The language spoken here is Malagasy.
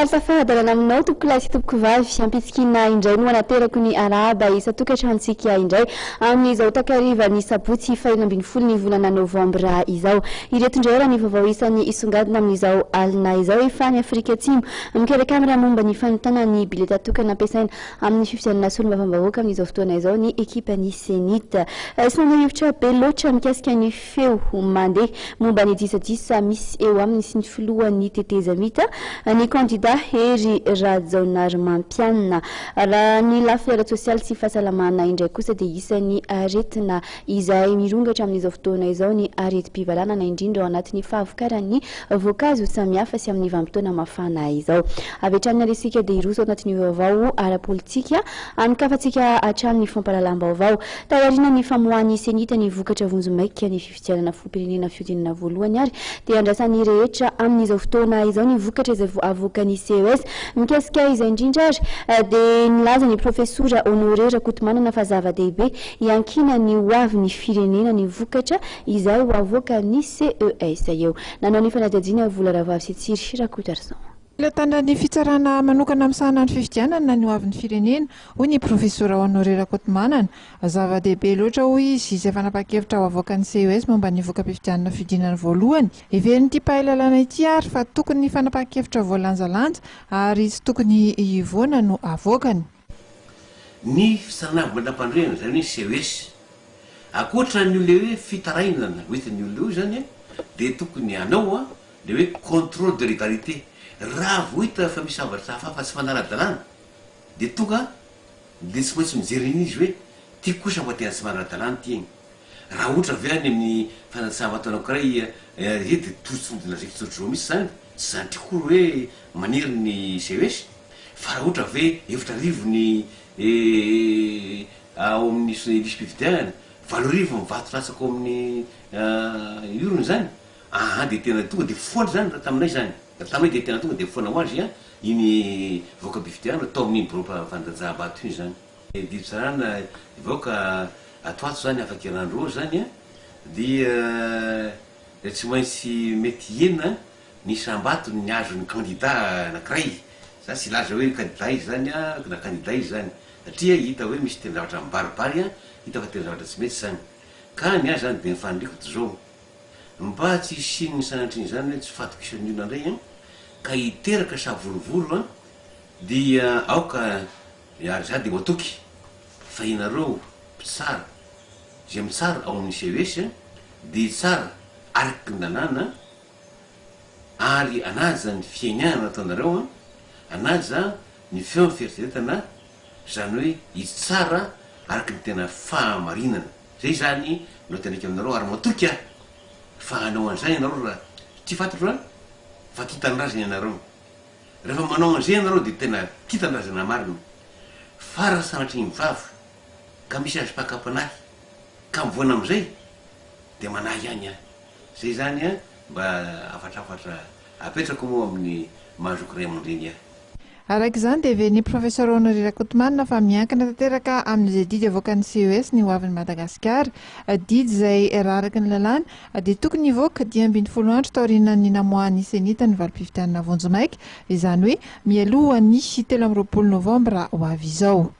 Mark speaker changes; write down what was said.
Speaker 1: fahasafahadarana aminao tompoko lahy sy tompoko vavy ampitsikina indray no anaterako ny araba isatokantranotsika indray amin'izao takariva ny sabotsy fahaenina ambin'ny folo ny volana novambra izao. Ireto indray raha ny vaovao isan'ny isongadina amin'izao alina izao efa ny Afrika Atsimo mikerakamera momba ny fanontana ny bileta tokana ampiasaina amin'ny fifidianana solombavambahoaka amin'izao fotoana izao ny ekipa ny Senita. Sy nanahevitra be loatra mikasika ny feo mandeha momba ny disadisa misy eo amin'ny sy ny filohan'ny teteza mita ny candidat Hery Rajaonarimampianina. Raha ny lafera sosialy sy fahasalamana indray kosa dia isan'ny aretina izay mirongatra amin'izao fotoana izao ny areti-pivalanana indrindra ao anatin'ny fahavokaran'ny voankazo samihafa sy amin'ny vanim-potoana mafana izao. Avy hatrany resika dia iroso ao anatin'ny vaovao ara-politika anokafantsika hatrany ny fampahalalam-baovao. Taoriana ny famoahan'ny Senita ny vokatra vonjomaika ny fifidianana filoham-pirenena fiodinana voalohany ary dia andrasan'ny rehetra amin'izao fotoana izao ny vokatra izay avoakan'ny CES mikasika izay indrindra ary dia nilaza ny profesora Honoré Rakotomanana fa zava-dehibe iankina ny hoavy ny firenena ny vokatra izay ho avoakan'ny CES eo. Nanao ny fanadihadiana vola Ravavy sy Tsiry Rakotarson.
Speaker 2: Ilay tandran'ny fitsarana manokana amin'sahana ny fifidianana ny hoavin'ny firenena hoy ny profesora Honoré Rakotomanana zava-dehibe loatra hoy izy izay fanapa-kevitra ho avoakan'ny CES momba ny voka-pifidianana fiodinana voalohany. Heveriny pahalalana ity ary fa tokony ny fanapa-kevitra voalanjalanja ary tsy tokony ivoana no avoakany.
Speaker 3: Ny fisarana mandram-pandroana zany hoe CES akoatra ny olona hoe fitarainana hoentin'ny olona io zany dia tokony anao dia hoe contrôle de légalité. Raha vohita fa misy zavatra hafa fa tsy manara-dalàna dia tonga dia tsy maintsy mijery izy hoe ty kosa mba tena tsy manara-dalàna ty egny. Raha ohatra avy any amin'ny fanatsahan-batao anankiray dia tojotsodina zay fitsotro misy zany tsy zany tikory hoe maniry ny CES fa raha ohatra ve efatra rivo ny ao amin'ny lisy-pifidianana 8 rivo mivato ratsako amin'ny urne zany dia tena tonga dia foana zany raha taminay zany. Taminay dia tena tonga dia foana ho azy iny voka-pifidianana atao amin'ny groupe fandanjaha-bato iny zany. Dibo-tsarana voka atoato zany afaka iarandro zany dia tsy maintsy mety enina ny sambato ny azo ny candidat anankiray. Za tsy laza hoe candidat izy zany na candidat izy zany satria hita hoe misy tena zavatra mibaribary hita fa tena zavatra tsy mety zany. Ka ny azy zany dia mifanindriko zao mba tsy isiny ny sanatriny zany hoe tsy fatoka isan'ny olona indray ka hiteraka sa volovolo dia aoka ary za dia matoky fa inareo mpitsara zay mitsara ao amin'ny CES dia tsara araky ny lalàna ary anaja ny fiainana ataonareo anaja ny feo ny fieritreretana zany hoe izy tsara araky ny tena fahamarinana zay zany no tenaiky aminareo ary matoky fa anao an'izay ianareo raha ty fantatro fa tia tanindrazana ianareo. Rehefa manao an'izay ianareo dia tena tia tanindrazana marina. Fa raha sanatry mivavy ka misy azy mpakapanahy ka mivoana amin'izay dia manahy ihany zay zany mba afatrafatra apetrako moa amin'ny mahazoky ray aman-dreny
Speaker 2: Araka izany dia ven'ny profesora Honoré Rakotomanana fa miankina tanteraka amin'izay didy avoakan'ny CES ny hoavin'ny Madagasikara. Didy izay raraky ny lalàna dia tokony hivoaka 12 andro taorian'ny namoahan'ny Senita ny valim-pifidianana vonjomaika izany hoe mialohan'ny 7 Novambra ho avy izao.